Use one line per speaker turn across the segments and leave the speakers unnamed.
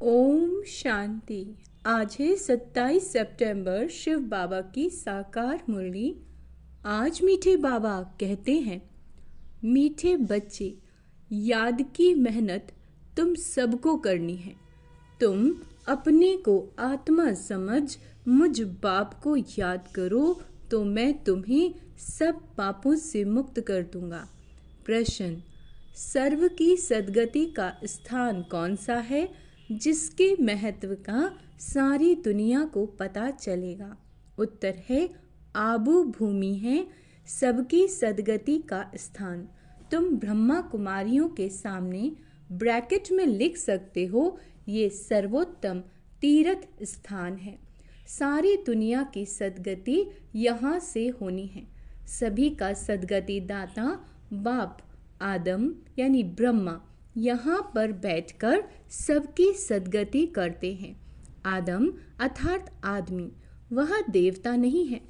ओम शांति। आज है 27 सितंबर, शिव बाबा की साकार मुरली। आज मीठे बाबा कहते हैं, मीठे बच्चे, याद की मेहनत तुम सबको करनी है। तुम अपने को आत्मा समझ मुझ बाप को याद करो तो मैं तुम्हें सब पापों से मुक्त कर दूंगा। प्रश्न: सर्व की सद्गति का स्थान कौन सा है जिसके महत्व का सारी दुनिया को पता चलेगा? उत्तर है आबू भूमि है सबकी सद्गति का स्थान। तुम ब्रह्मा कुमारियों के सामने ब्रैकेट में लिख सकते हो, ये सर्वोत्तम तीर्थ स्थान है। सारी दुनिया की सद्गति यहाँ से होनी है। सभी का सद्गति दाता बाप आदम यानी ब्रह्मा यहाँ पर बैठकर सबकी सद्गति करते हैं। आदम अर्थात आदमी, वह देवता नहीं है,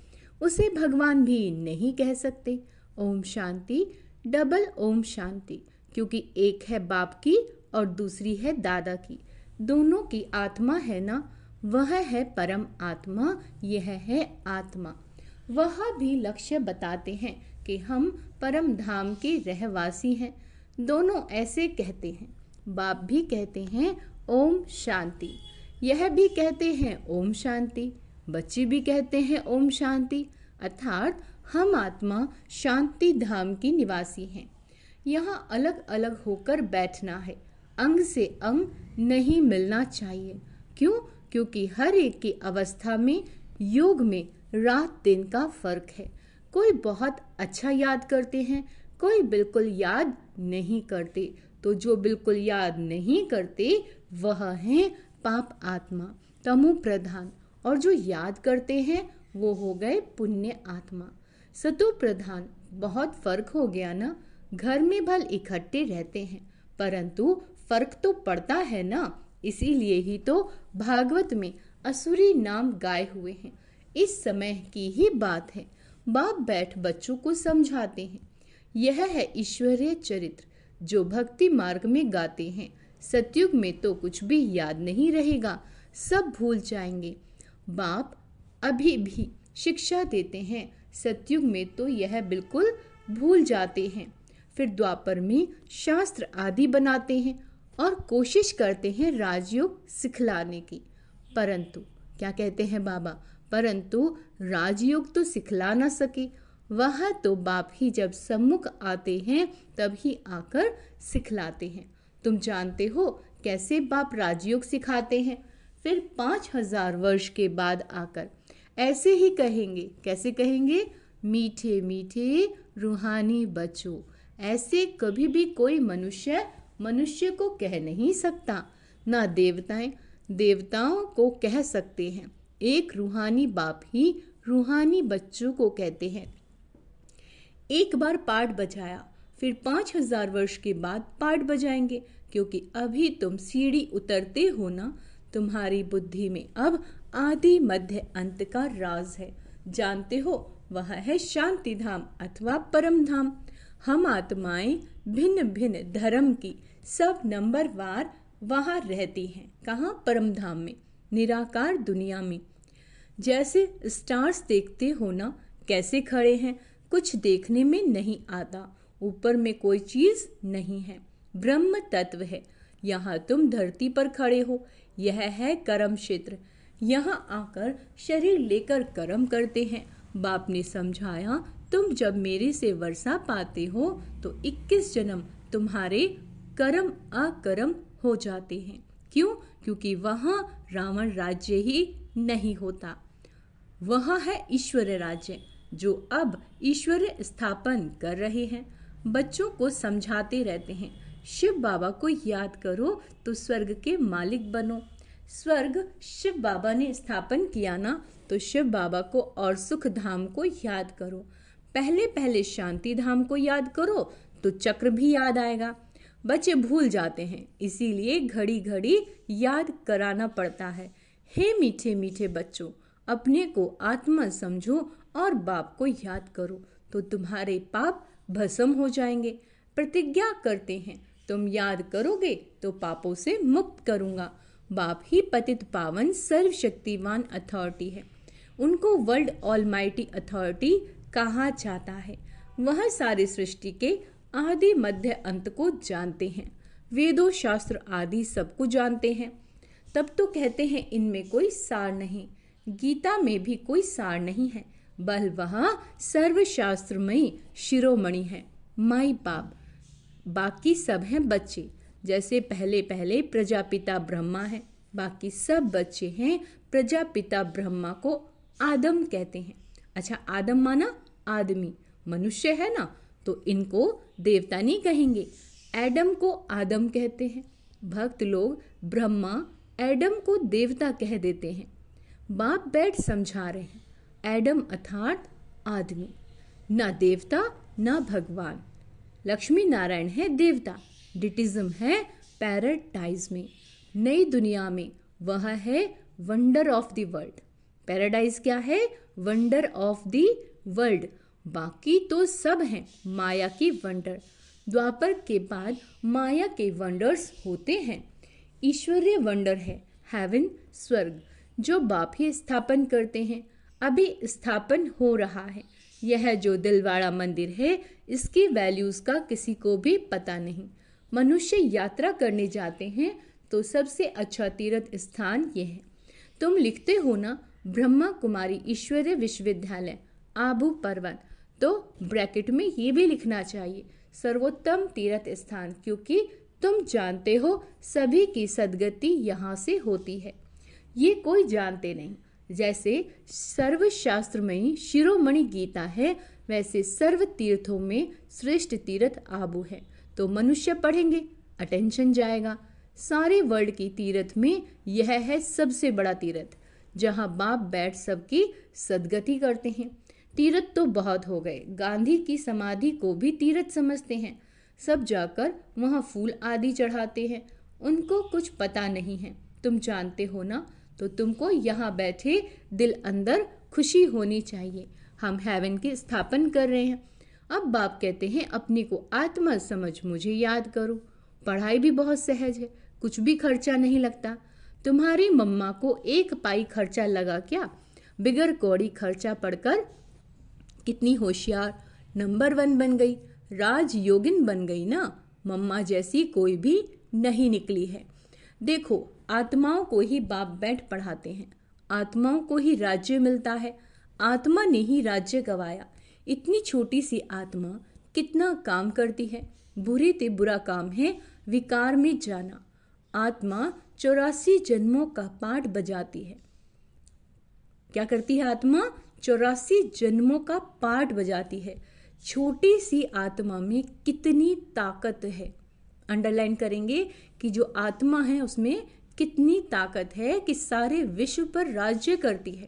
उसे भगवान भी नहीं कह सकते। ओम शांति, डबल ओम शांति, क्योंकि एक है बाप की और दूसरी है दादा की। दोनों की आत्मा है ना, वह है परम आत्मा, यह है आत्मा। वह भी लक्ष्य बताते हैं कि हम परम धाम के रहवासी हैं। दोनों ऐसे कहते हैं। बाप भी कहते हैं ओम शांति, यह भी कहते हैं ओम शांति, बच्चे भी कहते हैं ओम शांति, अर्थात हम आत्मा शांति धाम की निवासी हैं। यहाँ अलग अलग होकर बैठना है, अंग से अंग नहीं मिलना चाहिए। क्यों? क्योंकि हर एक की अवस्था में योग में रात दिन का फर्क है। कोई बहुत अच्छा याद करते हैं, कोई बिल्कुल याद नहीं करते। तो जो बिल्कुल याद नहीं करते वह हैं पाप आत्मा, तमो प्रधान, और जो याद करते हैं वो हो गए पुण्य आत्मा, सतो प्रधान। बहुत फर्क हो गया ना। घर में भल इकट्ठे रहते हैं परंतु फर्क तो पड़ता है ना। इसीलिए ही तो भागवत में असुरी नाम गाए हुए हैं। इस समय की ही बात है। बाप बैठ बच्चों को समझाते हैं। यह है ईश्वरीय चरित्र जो भक्ति मार्ग में गाते हैं। सतयुग में तो कुछ भी याद नहीं रहेगा, सब भूल जाएंगे। बाप अभी भी शिक्षा देते हैं। सतयुग में तो यह बिल्कुल भूल जाते हैं। फिर द्वापर में शास्त्र आदि बनाते हैं और कोशिश करते हैं राजयोग सिखलाने की। परंतु क्या कहते हैं बाबा? परंतु राजयोग तो सिखला ना सके। वह तो बाप ही जब सम्मुख आते हैं तभी आकर सिखलाते हैं। तुम जानते हो कैसे बाप राजयोग सिखाते हैं? फिर 5000 वर्ष के बाद आकर ऐसे ही कहेंगे। कैसे कहेंगे? मीठे मीठे रूहानी बच्चों। ऐसे कभी भी कोई मनुष्य को कह नहीं सकता। ना देवताओं को कह सकते हैं। एक रूहानी बाप ही रूहानी बच्चों को कहते हैं। एक बार पाठ बजाया, फिर 5000 वर्ष के बाद पाठ बजाएंगे, क्योंकि अभी तुम सीढ़ी उतरते हो ना। तुम्हारी बुद्धि में अब आदि मध्य अंत का राज है। जानते हो, वह है शांति धाम अथवा परम धाम। हम आत्माएं भिन्न भिन्न धर्म की सब नंबरवार वहाँ रहती हैं। कहाँ? परम धाम में, निराकार दुनिया में। जैसे स्टार्स देखते हो ना, कैसे खड़े हैं, कुछ देखने में नहीं आता। ऊपर में कोई चीज नहीं है, ब्रह्म तत्व है। यहाँ तुम धरती पर खड़े हो, यह है कर्म क्षेत्र। यहाँ आकर शरीर लेकर कर्म करते हैं। बाप ने समझाया, तुम जब मेरे से वर्षा पाते हो तो 21 जन्म तुम्हारे कर्म अकर्म हो जाते हैं। क्यों? क्योंकि वहाँ रावण राज्य ही नहीं होता। वह है ईश्वर राज्य, जो अब ईश्वर स्थापन कर रहे हैं। बच्चों को समझाते रहते हैं, शिव बाबा को याद करो तो स्वर्ग के मालिक बनो। स्वर्ग शिव बाबा ने स्थापन किया ना, तो शिव बाबा को और सुख धाम को याद करो। पहले पहले शांति धाम को याद करो तो चक्र भी याद आएगा। बच्चे भूल जाते हैं, इसीलिए घड़ी घड़ी याद कराना पड़ता है। हे मीठे मीठे बच्चों, अपने को आत्मा समझो और बाप को याद करो तो तुम्हारे पाप भस्म हो जाएंगे। प्रतिज्ञा करते हैं, तुम याद करोगे तो पापों से मुक्त करूंगा। बाप ही पतित पावन सर्वशक्तिवान अथॉरिटी है। उनको वर्ल्ड ऑलमाइटी अथॉरिटी कहा जाता है। वह सारी सृष्टि के आदि मध्य अंत को जानते हैं। वेदों शास्त्र आदि सब कुछ जानते हैं। तब तो कहते हैं इनमें कोई सार नहीं। गीता में भी कोई सार नहीं है, बल वह सर्वशास्त्रमयी शिरोमणि है। माई बाप, बाकी सब हैं बच्चे। जैसे पहले पहले प्रजापिता ब्रह्मा है, बाकी सब बच्चे हैं। प्रजापिता ब्रह्मा को आदम कहते हैं। अच्छा, आदम माना आदमी, मनुष्य है ना, तो इनको देवता नहीं कहेंगे। एडम को आदम कहते हैं। भक्त लोग ब्रह्मा एडम को देवता कह देते हैं। बाप बैठ समझा रहे हैं। एडम अर्थात आदमी, ना देवता ना भगवान। लक्ष्मी नारायण है देवता, डिटिज्म है पैराडाइज में। नई दुनिया में वह है wonder of the world. Paradise क्या है? Wonder of the world. बाकी तो सब हैं माया की वंडर। द्वापर के बाद माया के वंडर्स होते हैं। ईश्वरीय वंडर है हेवन, स्वर्ग, जो बाप ही स्थापन करते हैं। अभी स्थापन हो रहा है। यह जो दिलवाड़ा मंदिर है, इसकी वैल्यूज का किसी को भी पता नहीं। मनुष्य यात्रा करने जाते हैं तो सबसे अच्छा तीर्थ स्थान यह है। तुम लिखते हो ना ब्रह्मा कुमारी ईश्वरीय विश्वविद्यालय आबू पर्वत, तो ब्रैकेट में ये भी लिखना चाहिए सर्वोत्तम तीर्थ स्थान, क्योंकि तुम जानते हो सभी की सदगति यहाँ से होती है। ये कोई जानते नहीं। जैसे सर्वशास्त्रमयी शिरोमणि गीता है, वैसे सर्व तीर्थों में श्रेष्ठ तीर्थ आबू है। तो मनुष्य पढ़ेंगे, अटेंशन जाएगा। सारे वर्ल्ड की तीर्थ में यह है सबसे बड़ा तीर्थ, जहाँ बाप बैठ सबकी सदगति करते हैं। तीर्थ तो बहुत हो गए। गांधी की समाधि को भी तीर्थ समझते हैं। सब जाकर वहाँ फूल आदि चढ़ाते हैं। उनको कुछ पता नहीं है। तुम जानते हो ना, तो तुमको यहाँ बैठे दिल अंदर खुशी होनी चाहिए। हम हेवन की स्थापन कर रहे हैं। अब बाप कहते हैं अपने को आत्मा समझ मुझे याद करो। पढ़ाई भी बहुत सहज है, कुछ भी खर्चा नहीं लगता। तुम्हारी मम्मा को 1 पाई खर्चा लगा क्या? बिगर कौड़ी खर्चा पढ़कर कितनी होशियार नंबर 1 बन गई, राजयोगिन बन गई ना। मम्मा जैसी कोई भी नहीं निकली है। देखो, आत्माओं को ही बाप बैठ पढ़ाते हैं। आत्माओं को ही राज्य मिलता है। आत्मा ने ही राज्य गवाया। इतनी छोटी सी आत्मा कितना काम करती है। बुरे ते बुरा काम है विकार में जाना। आत्मा 84 जन्मों का पाठ बजाती है। क्या करती है आत्मा? 84 जन्मों का पाठ बजाती है। छोटी सी आत्मा में कितनी ताकत है। अंडरलाइन करेंगे कि जो आत्मा है उसमें कितनी ताकत है कि सारे विश्व पर राज्य करती है।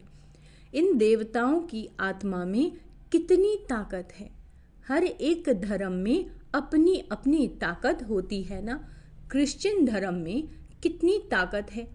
इन देवताओं की आत्मा में कितनी ताकत है। हर एक धर्म में अपनी अपनी ताकत होती है ना। क्रिश्चियन धर्म में कितनी ताकत है।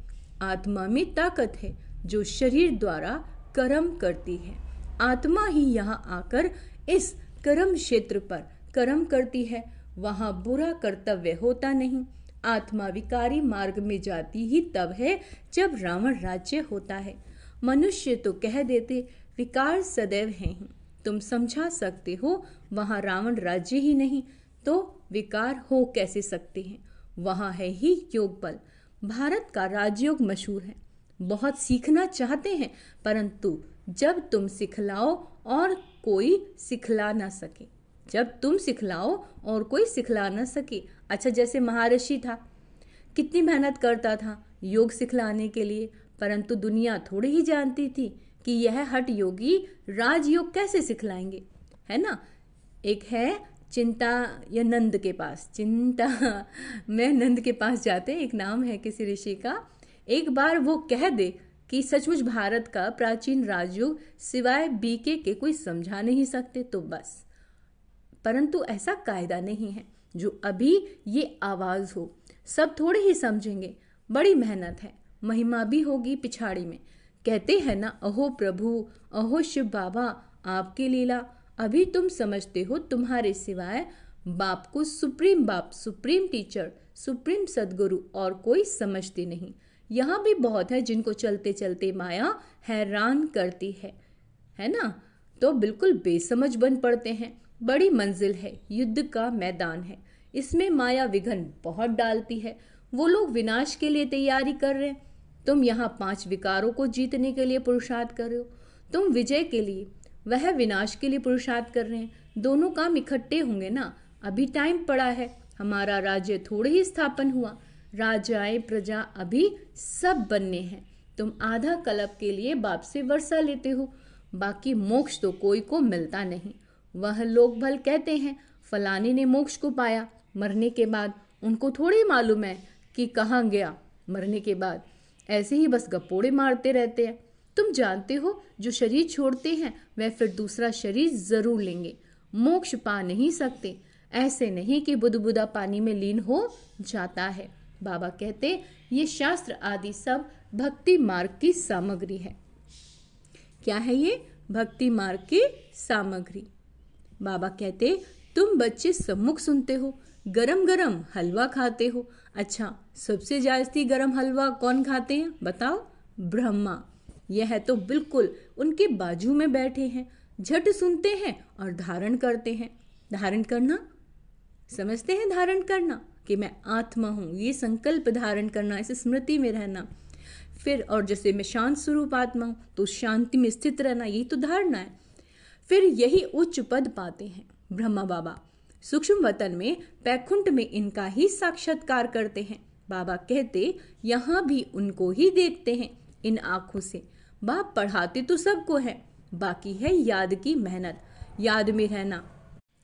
आत्मा में ताकत है जो शरीर द्वारा कर्म करती है। आत्मा ही यहाँ आकर इस कर्म क्षेत्र पर कर्म करती है। वहाँ बुरा कर्तव्य होता नहीं। आत्मा विकारी मार्ग में जाती ही तब है जब रावण राज्य होता है। मनुष्य तो कह देते विकार सदैव हैं ही। तुम समझा सकते हो वहाँ रावण राज्य ही नहीं तो विकार हो कैसे सकते हैं। वहाँ है ही योग बल। भारत का राजयोग मशहूर है। बहुत सीखना चाहते हैं, परंतु जब तुम सिखलाओ और कोई सिखला ना सके। जब तुम सिखलाओ और कोई सिखला ना सके। अच्छा, जैसे महर्षि था, कितनी मेहनत करता था योग सिखलाने के लिए, परंतु दुनिया थोड़ी ही जानती थी कि यह हठ योगी राजयोग कैसे सिखलाएंगे, है ना। एक है चिंता या नंद के पास, चिंता मैं नंद के पास जाते, एक नाम है किसी ऋषि का। एक बार वो कह दे कि सचमुच भारत का प्राचीन राजयोग सिवाय बीके के कोई समझा नहीं सकते तो बस। परंतु ऐसा कायदा नहीं है जो अभी ये आवाज हो। सब थोड़े ही समझेंगे। बड़ी मेहनत है, महिमा भी होगी पिछाड़ी में। कहते हैं ना, अहो प्रभु, अहो शिव बाबा, आपकी लीला। अभी तुम समझते हो तुम्हारे सिवाय बाप को सुप्रीम बाप, सुप्रीम टीचर, सुप्रीम सदगुरु और कोई समझते नहीं। यहाँ भी बहुत है जिनको चलते चलते माया हैरान करती है ना। तो बिल्कुल बेसमझ बन पड़ते हैं। बड़ी मंजिल है, युद्ध का मैदान है, इसमें माया विघ्न बहुत डालती है। वो लोग विनाश के लिए तैयारी कर रहे हैं, तुम यहाँ 5 विकारों को जीतने के लिए पुरुषार्थ कर रहे हो। तुम विजय के लिए, वह विनाश के लिए पुरुषार्थ कर रहे हैं। दोनों काम इकट्ठे होंगे ना। अभी टाइम पड़ा है, हमारा राज्य थोड़े ही स्थापन हुआ, राजाएं प्रजा अभी सब बनने हैं। तुम आधा कल्प के लिए बाप से वर्षा लेते हो, बाकी मोक्ष तो कोई को मिलता नहीं। वह लोग भल कहते हैं फलाने ने मोक्ष को पाया, मरने के बाद उनको थोड़ी मालूम है कि कहाँ गया मरने के बाद। ऐसे ही बस गप्पोड़े मारते रहते हैं। तुम जानते हो जो शरीर छोड़ते हैं वह फिर दूसरा शरीर जरूर लेंगे, मोक्ष पा नहीं सकते। ऐसे नहीं कि बुदबुदा पानी में लीन हो जाता है। बाबा कहते ये शास्त्र आदि सब भक्ति मार्ग की सामग्री है। क्या है ये? भक्ति मार्ग की सामग्री। बाबा कहते तुम बच्चे सम्मुख सुनते हो, गरम गरम हलवा खाते हो। अच्छा, सबसे जास्ती गरम हलवा कौन खाते हैं बताओ? ब्रह्मा। यह तो बिल्कुल उनके बाजू में बैठे हैं, झट सुनते हैं और धारण करते हैं। धारण करना समझते हैं? धारण करना कि मैं आत्मा हूँ, ये संकल्प धारण करना, इस स्मृति में रहना। फिर और जैसे मैं शांत स्वरूप आत्मा हूँ तो शांति में स्थित रहना, यही तो धारणा है। फिर यही उच्च पद पाते हैं ब्रह्मा बाबा। सूक्ष्म वतन में पैकुंठ में इनका ही साक्षात्कार करते हैं। बाबा कहते यहाँ भी उनको ही देखते हैं इन आंखों से। बाप पढ़ाते तो सबको है, बाकी है याद की मेहनत, याद में रहना।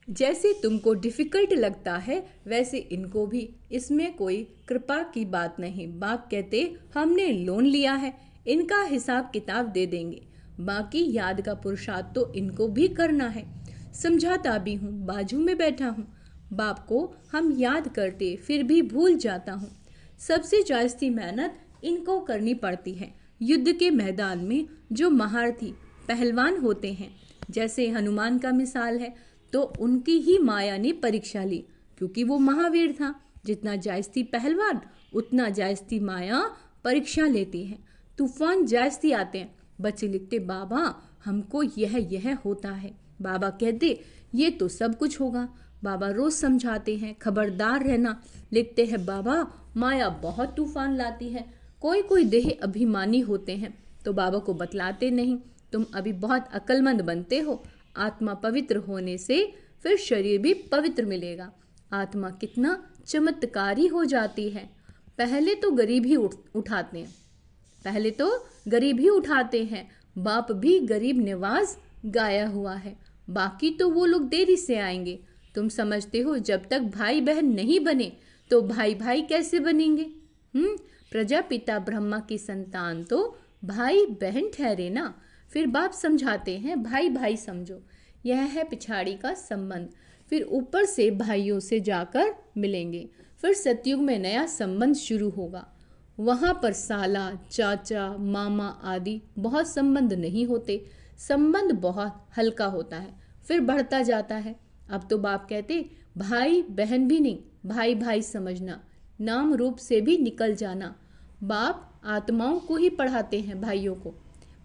जैसे तुमको डिफिकल्ट लगता है वैसे इनको भी, इसमें कोई कृपा की बात नहीं। बाप कहते हमने लोन लिया है, इनका हिसाब किताब दे देंगे, बाकी याद का पुरुषार्थ तो इनको भी करना है। समझाता भी हूँ, बाजू में बैठा हूँ। बाप को हम याद करते फिर भी भूल जाता हूँ। सबसे जास्ती मेहनत इनको करनी पड़ती है। युद्ध के मैदान में जो महारथी पहलवान होते हैं, जैसे हनुमान का मिसाल है, तो उनकी ही माया ने परीक्षा ली, क्योंकि वो महावीर था। जितना जास्ती पहलवान उतना जास्ती माया परीक्षा लेती है। तूफान जास्ती आते हैं। बच्चे लिखते बाबा हमको यह होता है। बाबा कहते ये तो सब कुछ होगा। बाबा रोज समझाते हैं खबरदार रहना। लिखते हैं बाबा माया बहुत तूफान लाती है। कोई कोई देह अभिमानी होते हैं तो बाबा को बतलाते नहीं, तुम अभी बहुत अक्लमंद बनते हो। आत्मा पवित्र होने से फिर शरीर भी पवित्र मिलेगा। आत्मा कितना चमत्कारी हो जाती है। पहले तो गरीब ही उठाते हैं, पहले तो गरीब ही उठाते हैं। बाप भी गरीब नवाज गाया हुआ है, बाकी तो वो लोग देरी से आएंगे। तुम समझते हो जब तक भाई बहन नहीं बने तो भाई भाई कैसे बनेंगे? प्रजापिता ब्रह्मा की संतान तो भाई बहन ठहरे ना। फिर बाप समझाते हैं भाई भाई समझो, यह है पिछाड़ी का संबंध। फिर ऊपर से भाइयों से जाकर मिलेंगे। फिर सतयुग में नया संबंध शुरू होगा। वहाँ पर साला चाचा मामा आदि बहुत संबंध नहीं होते, संबंध बहुत हल्का होता है, फिर बढ़ता जाता है। अब तो बाप कहते भाई बहन भी नहीं, भाई भाई समझना, नाम रूप से भी निकल जाना। बाप आत्माओं को ही पढ़ाते हैं भाइयों को।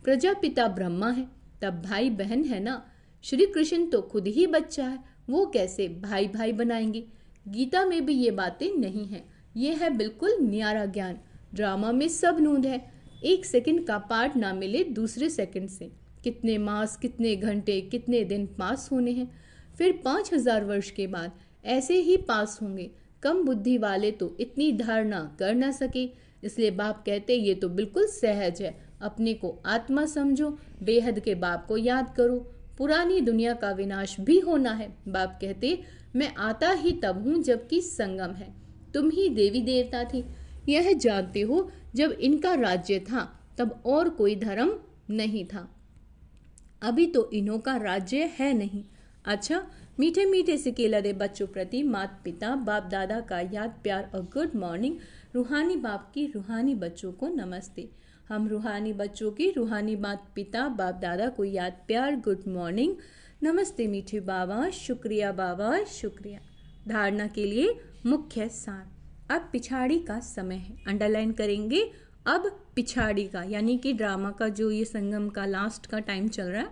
प्रजापिता ब्रह्मा है तब भाई बहन है ना। श्री कृष्ण तो खुद ही बच्चा है, वो कैसे भाई भाई बनाएंगे? गीता में भी ये बातें नहीं है। ये है बिल्कुल न्यारा ज्ञान। ड्रामा में सब नूंद है। 1 सेकंड का पार्ट ना मिले दूसरे सेकंड से। कितने मास, कितने घंटे, कितने दिन पास होने हैं। फिर 5000 वर्ष के बाद ऐसे ही पास होंगे। कम बुद्धि वाले तो इतनी धारणा कर ना सके। इसलिए बाप कहते ये तो बिल्कुल सहज है। अपने को आत्मा समझो, बेहद के बाप को याद करो। पुरानी दुनिया का विनाश भी होना है। बाप कहते मैं आता ही तब हूँ जबकि संगम है। तुम ही देवी देवता थे, यह जानते हो। जब इनका राज्य था तब और कोई धर्म नहीं था। अभी तो इन्हों का राज्य है नहीं। अच्छा, मीठे मीठे से केला दे बच्चों प्रति माता पिता बाप दादा का याद प्यार और गुड मॉर्निंग। रूहानी बाप की रूहानी बच्चों को नमस्ते। हम रूहानी बच्चों की रूहानी माता पिता बाप दादा को याद प्यार गुड मॉर्निंग नमस्ते मीठे बाबा, शुक्रिया बाबा, शुक्रिया। धारणा के लिए मुख्य सार। अब पिछाड़ी का समय है, अंडरलाइन करेंगे अब पिछाड़ी का यानी कि ड्रामा का जो ये संगम का लास्ट का टाइम चल रहा है,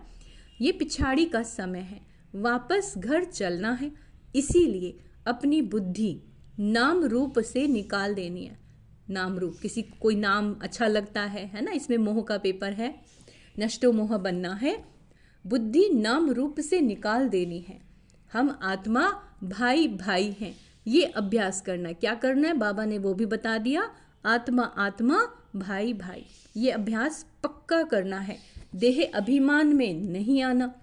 ये पिछाड़ी का समय है, वापस घर चलना है। इसीलिए अपनी बुद्धि नाम रूप से निकाल देनी है। नाम रूप, किसी कोई नाम अच्छा लगता है ना, इसमें मोह का पेपर है, नष्टो मोह बनना है, बुद्धि नाम रूप से निकाल देनी है। हम आत्मा भाई भाई हैं, ये अभ्यास करना है। क्या करना है बाबा ने वो भी बता दिया, आत्मा आत्मा भाई भाई, ये अभ्यास पक्का करना है। देह अभिमान में नहीं आना।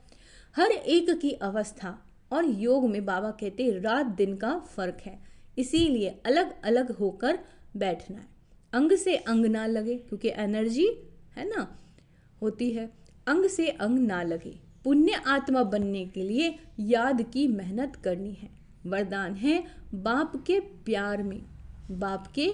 हर एक की अवस्था और योग में बाबा कहते रात दिन का फर्क है, इसीलिए अलग अलग होकर बैठना है। अंग से अंग ना लगे, क्योंकि एनर्जी है ना होती है, अंग से अंग ना लगे। पुण्य आत्मा बनने के लिए याद की मेहनत करनी है। वरदान है बाप के प्यार में, बाप के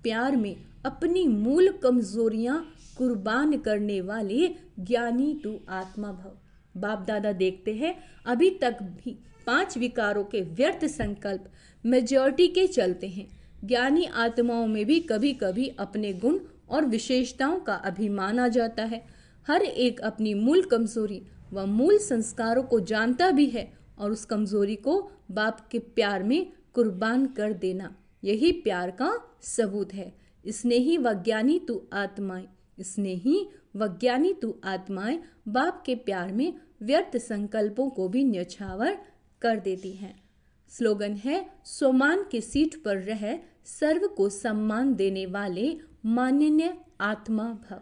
प्यार में अपनी मूल कमजोरियां कुर्बान करने वाले ज्ञानी तू आत्मा भव। बाप दादा देखते हैं अभी तक भी 5 विकारों के व्यर्थ संकल्प मेजॉरिटी के चलते हैं। ज्ञानी आत्माओं में भी कभी कभी अपने गुण और विशेषताओं का अभिमान आ जाता है। हर एक अपनी मूल कमजोरी व मूल संस्कारों को जानता भी है और उस कमजोरी को बाप के प्यार में कुर्बान कर देना, यही प्यार का सबूत है। स्नेही व ज्ञानी तू आत्माएं, स्नेही व ज्ञानी तू आत्माएं बाप के प्यार में व्यर्थ संकल्पों को भी न्यौछावर कर देती हैं। स्लोगन है सोमान की सीट पर रह सर्व को सम्मान देने वाले माननीय आत्मा भव।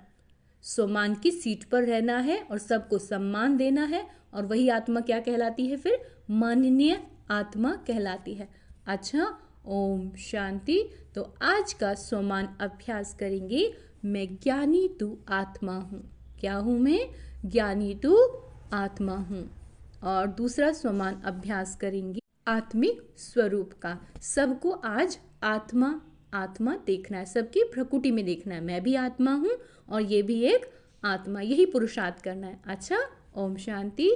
सोमान की सीट पर रहना है और सबको सम्मान देना है, और वही आत्मा क्या कहलाती है फिर, माननीय आत्मा कहलाती है। अच्छा, ओम शांति। तो आज का सोमान अभ्यास करेंगे, मैं ज्ञानी तू आत्मा हूँ। क्या हूँ मैं? ज्ञानी तू आत्मा हूँ। और दूसरा सोमान अभ्यास करेंगे आत्मिक स्वरूप का। सबको आज आत्मा आत्मा देखना है, सबकी प्रकृति में देखना है, मैं भी आत्मा हूँ और ये भी एक आत्मा, यही पुरुषार्थ करना है। अच्छा, ओम शांति।